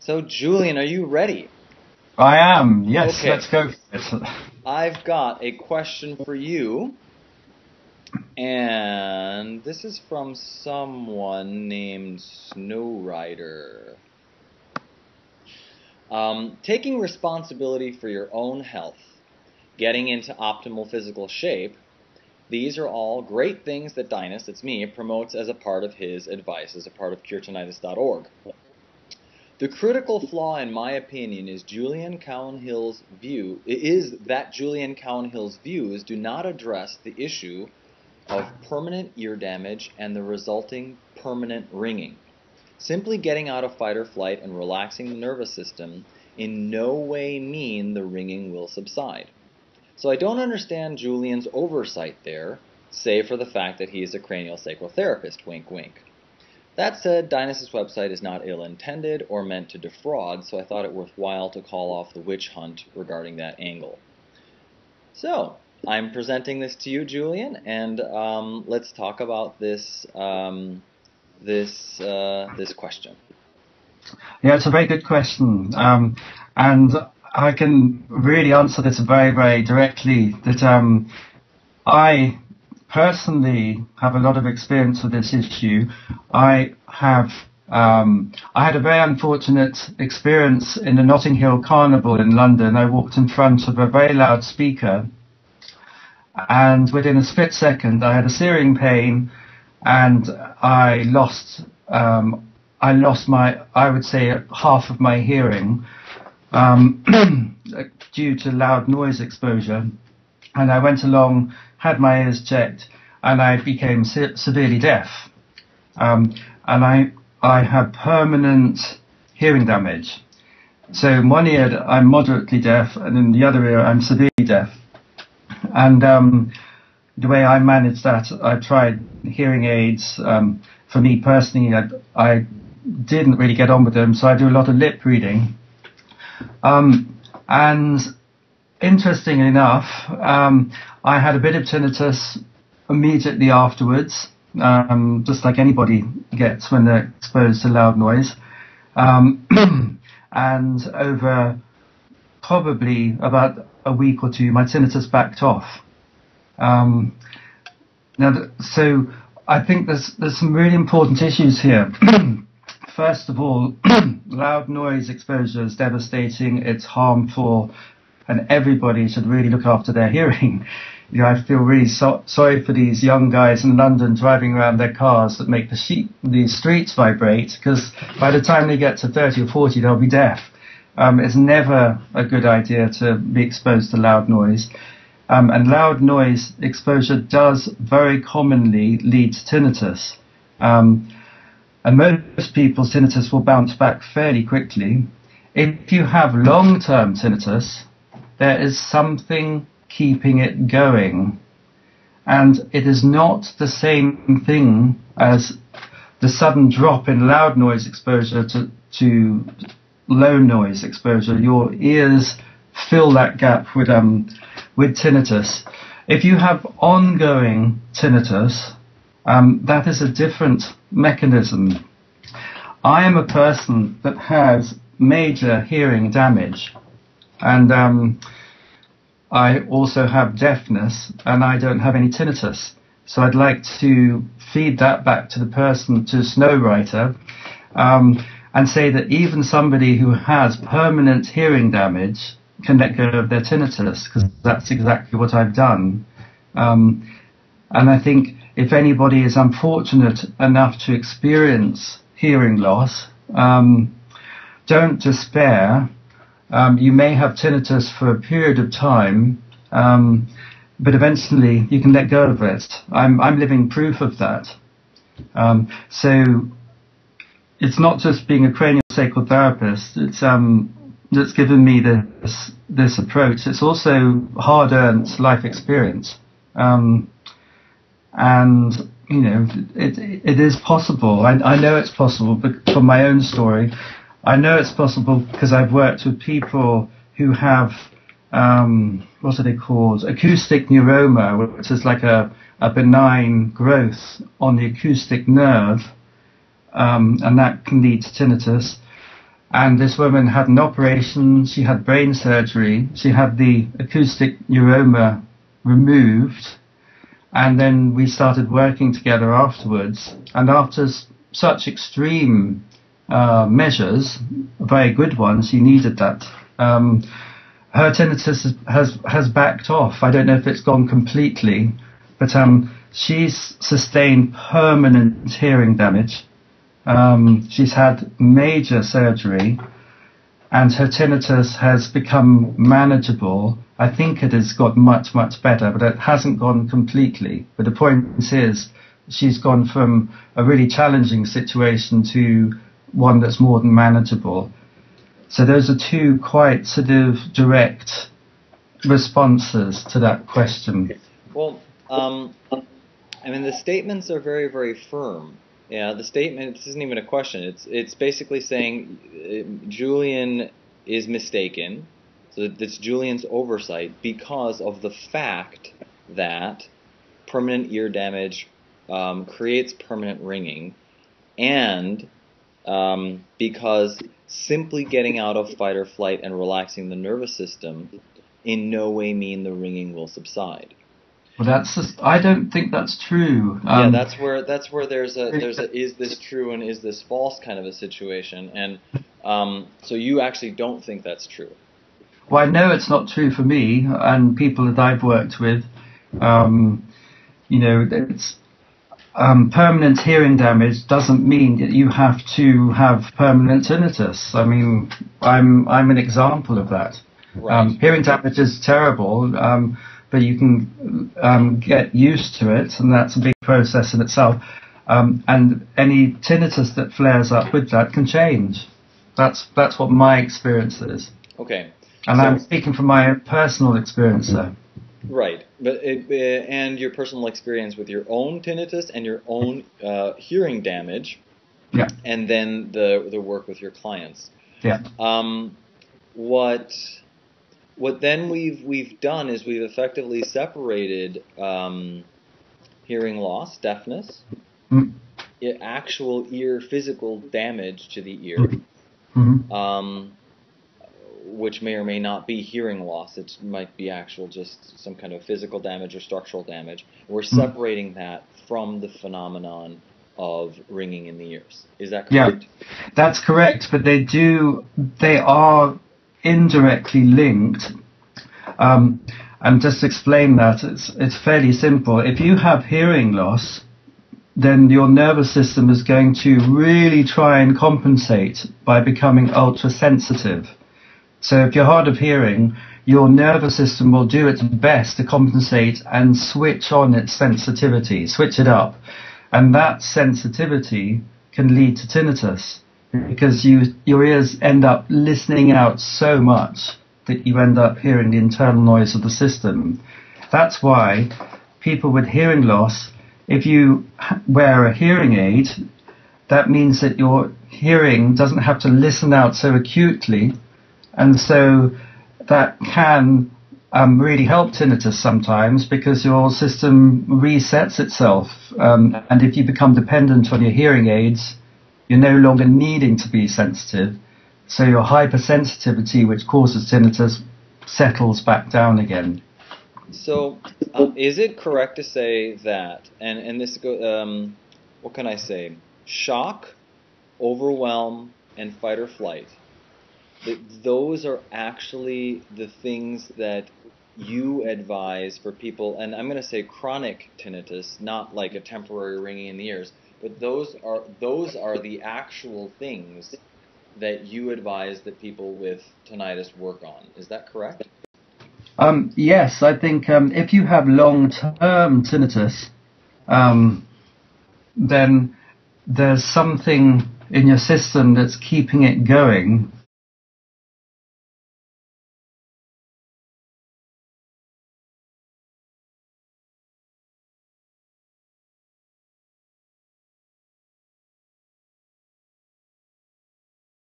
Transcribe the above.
So, Julian, are you ready? I am. Yes, Okay. let's go for it. I've got a question for you, and this is from someone named Snowrider. Taking responsibility for your own health, getting into optimal physical shape, these are all great things that Dinus, that's me, promotes as a part of his advice, as a part of CureTinnitus.org. The critical flaw, in my opinion, is that Julian Cowanhill's views do not address the issue of permanent ear damage and the resulting permanent ringing. Simply getting out of fight or flight and relaxing the nervous system in no way mean the ringing will subside. So I don't understand Julian's oversight there, save for the fact that he is a cranial sacral therapist, wink wink. That said, Dinus's website is not ill-intended or meant to defraud, so I thought it worthwhile to call off the witch hunt regarding that angle. So, I'm presenting this to you, Julian, and let's talk about this question. Yeah, it's a very good question, and I can really answer this very, very directly. That I personally have a lot of experience with this issue. I had a very unfortunate experience in the Notting Hill Carnival in London. I walked in front of a very loud speaker, and within a split second I had a searing pain, and I lost I would say half of my hearing due to loud noise exposure. And I went along, had my ears checked, and I became severely deaf. And I have permanent hearing damage. So in one ear I'm moderately deaf, and in the other ear I'm severely deaf. And the way I managed that, I tried hearing aids. For me personally, I didn't really get on with them, so I do a lot of lip reading. And interestingly enough, I had a bit of tinnitus immediately afterwards, just like anybody gets when they're exposed to loud noise. And over probably about a week or two, my tinnitus backed off. So I think there's some really important issues here. First of all, loud noise exposure is devastating. It's harmful, and everybody should really look after their hearing. You know, I feel really sorry for these young guys in London driving around their cars that make the streets vibrate, because by the time they get to 30 or 40, they'll be deaf. It's never a good idea to be exposed to loud noise. And loud noise exposure does very commonly lead to tinnitus. And most people's tinnitus will bounce back fairly quickly. If you have long-term tinnitus, there is something keeping it going. And it is not the same thing as the sudden drop in loud noise exposure to low noise exposure. Your ears fill that gap with tinnitus. If you have ongoing tinnitus, that is a different mechanism. I am a person that has major hearing damage, and I also have deafness, and I don't have any tinnitus. So I'd like to feed that back to the person, to Snowwriter, and say that even somebody who has permanent hearing damage can let go of their tinnitus, because that's exactly what I've done. And I think if anybody is unfortunate enough to experience hearing loss, don't despair. You may have tinnitus for a period of time, but eventually you can let go of it. I'm living proof of that. So it's not just being a cranial sacral therapist. It's that's given me this approach. It's also hard-earned life experience, and you know it is possible. I know it's possible, but from my own story, I know it's possible because I've worked with people who have what are they called? Acoustic neuroma, which is like a benign growth on the acoustic nerve, and that can lead to tinnitus. And this woman had an operation, she had brain surgery, she had the acoustic neuroma removed, and then we started working together afterwards. And after such extreme measures, very good ones, she needed that. Her tinnitus has backed off. I don't know if it's gone completely, but she's sustained permanent hearing damage. She's had major surgery, and her tinnitus has become manageable. I think it has got much, much better, but it hasn't gone completely. But the point is, she's gone from a really challenging situation to one that's more than manageable. So those are two quite sort of direct responses to that question. Well, I mean, the statements are very, very firm. Yeah, the statement, this isn't even a question. It's basically saying Julian is mistaken. So it's Julian's oversight because of the fact that permanent ear damage creates permanent ringing, and because simply getting out of fight or flight and relaxing the nervous system in no way mean the ringing will subside. Well, I don't think that's true. Yeah, that's where there's a is this true and is this false kind of a situation, and so you actually don't think that's true. Well, I know it's not true for me and people that I've worked with. It's permanent hearing damage doesn't mean that you have to have permanent tinnitus. I mean, I'm an example of that. Right. Hearing damage is terrible, but you can get used to it, and that's a big process in itself. And any tinnitus that flares up with that can change. That's what my experience is. Okay. And I'm speaking from my personal experience there. Right, but and your personal experience with your own tinnitus and your own hearing damage, yeah, and then the work with your clients. Yeah. What then we've done is we've effectively separated hearing loss, deafness, actual ear physical damage to the ear. Mm-hmm. Which may or may not be hearing loss. It might be actual just some kind of physical damage or structural damage. We're separating that from the phenomenon of ringing in the ears. Is that correct? Yeah, that's correct, but they are indirectly linked. And just to explain that, it's fairly simple. If you have hearing loss, then your nervous system is going to really try and compensate by becoming ultra-sensitive. So if you're hard of hearing, your nervous system will do its best to compensate and switch on its sensitivity, switch it up. And that sensitivity can lead to tinnitus because your ears end up listening out so much that you end up hearing the internal noise of the system. That's why people with hearing loss, if you wear a hearing aid, that means that your hearing doesn't have to listen out so acutely. And so that can really help tinnitus sometimes because your system resets itself. And if you become dependent on your hearing aids, you're no longer needing to be sensitive. So your hypersensitivity, which causes tinnitus, settles back down again. So is it correct to say that, and this, what can I say, shock, overwhelm, and fight or flight, those are actually the things that you advise for people, and I'm going to say chronic tinnitus, not like a temporary ringing in the ears, but those are the actual things that you advise that people with tinnitus work on. Is that correct? Yes, I think if you have long-term tinnitus, then there's something in your system that's keeping it going.